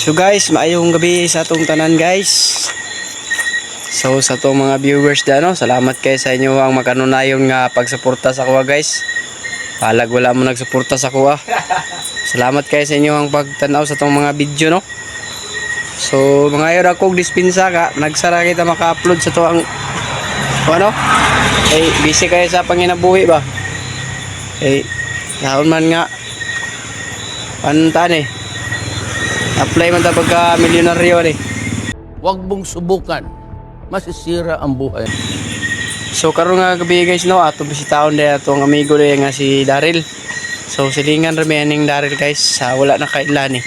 So guys, maayong gabi sa atong tanan guys. So sa atong mga viewers dano, salamat kay sa inyo ang makanunayon nga pagsuporta sa kuha guys. Palag wala mo nagsuporta sa kuha. Salamat kay sa inyo ang pagtanaw sa atong mga video no. So mga yun ako dispensa ka, nagsara kita maka-upload sa to ang ano? Eh busy kayo sa panginabuhi ba? Eh naon man nga pantan eh. Apply man ta pagka milyonaryo ni. Huwag mong subukan. Masisira ang buhay. So karon nga gabi guys no, ato bisitaon din atong amigo din nga si Daryl. So silingan remaining Daryl guys, sa wala na kailan eh.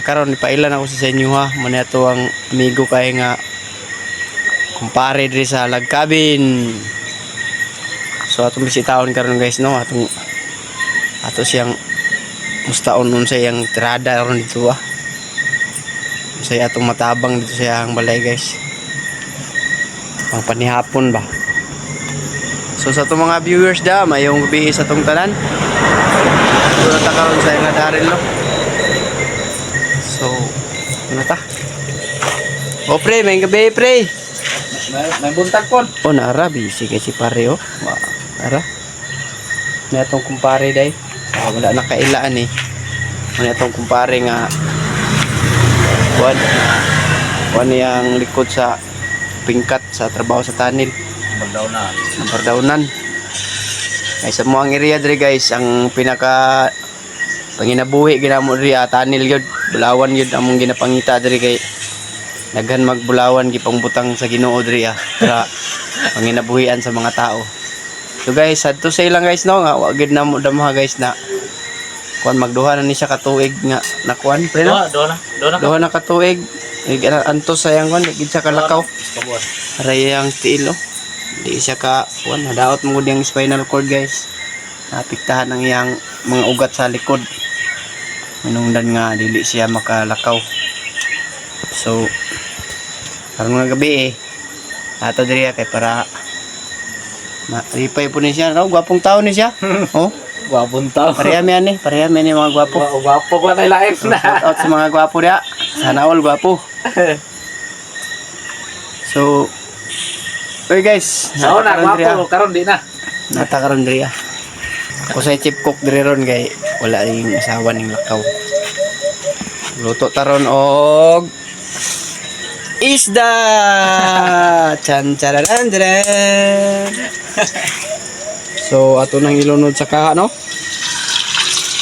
Karon ipailan ako sa inyo ha, man ato ang amigo kay nga kumpare diri sa Lagkabin. So atong bisitaon karon guys no, ato siyang mustaon nun sa iyang tirada ron dito sa atong matabang dito sa iyang balay guys, ang panihapon ba. So sa itong mga viewers da, mayong gabi sa itong tanan. So natakaroon sa iyang Daryl no. So ano ta o pre, may gabi pre, May buntag po. o naara busy kay si pare o naara may atong kumpare day. Wala na kailaan eh. Ano itong kumpare nga buwan yang likod sa pingkat sa trabaho sa tanil. Pardaunan. Ay sa muang area diri guys, ang pinaka panginabuhi ginamo diri tanil gyud, bulawan gyud among ginapangita diri kay daghan magbulawan gipangbutang sa Ginoo diri para panginabuhian sa mga tao. So guys, adto sa ilang guys no, nga wa gyud namo damuha guys na kuan magduha na ni siya katuig nga nakuan pre no. Duha na katuig. Anto sayang kuan gid siya kalakaw. Arayang tiil no. Di siya ka kuan nadaot mo gud yung spinal cord guys. Napiktahan ang iyang mga ugat sa likod. Minungdan nga dili siya makalakaw. So karon nga gabi ato diri kay para ripay po ni siya. Gwapong tao ni siya. Oh. Gwapong tao. Parehami ani mga gwapo. Gwapo ko na live na. Shout out sa mga gwapo dia. Sana all gwapo. So oy guys, So na gwapo karon di na. Natakaron diri Ako sa chip cook diri ron kay wala ring asawa ning lakaw. Luto taron og isda. Chan chararan. So ato nang ilunod sa kaha no.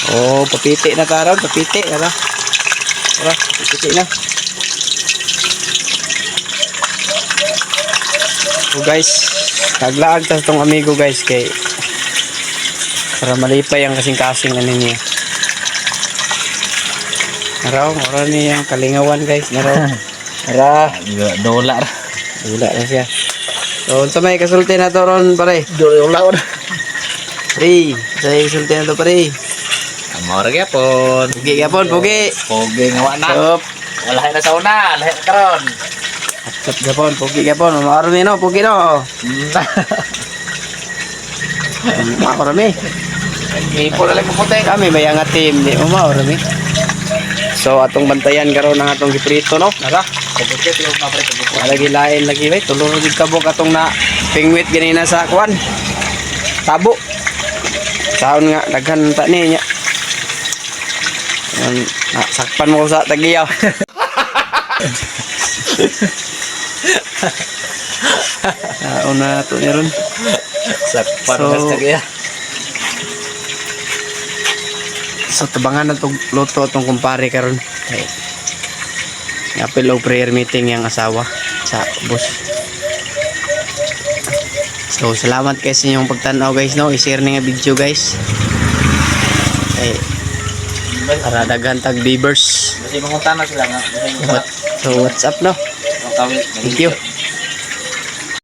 Oh, papiti na taron, papiti ara. Ara, papiti na. So guys, taglaan ta tong amigo guys kay para malipay ang kasing-kasing ano niya. Naraw, ora ni ang kalingawan guys, naraw. Ara, Dolar. wala na siya. So, unsa may kasulti na to ron pare? Dolar. Pre, sa kasulti na to pare. Amor gyapon. Pugi yapon, pugi. Pogi nga wa na. Sup. Wala na sa una, lahi na karon. Sup yapon, pugi yapon. Maaro mi no, pugi no. Maaro mi. Ipo na lang mo puti. Kami bayang team di mo maaro mi. So atong bantayan karon ng atong giprito no. Nara. Kubukit yung mapre kubukit. Lagi lain lagi bay, tulong gid kabok atong na pingwit ganina sa kwan. Tabo. Taon nga daghan ta niya. Sakpan mo sa tagiyaw. Una to ni ron. Sakpan So, ka sa kaya. So tabangan na itong luto itong kumpare karon. Apel o prayer meeting yung asawa sa bus. So salamat guys sa inyong pagtanaw guys no. I-share na nga video guys. Para daghan tag viewers. Kasi mangunta na sila nga. So what's up no? Thank Thank you.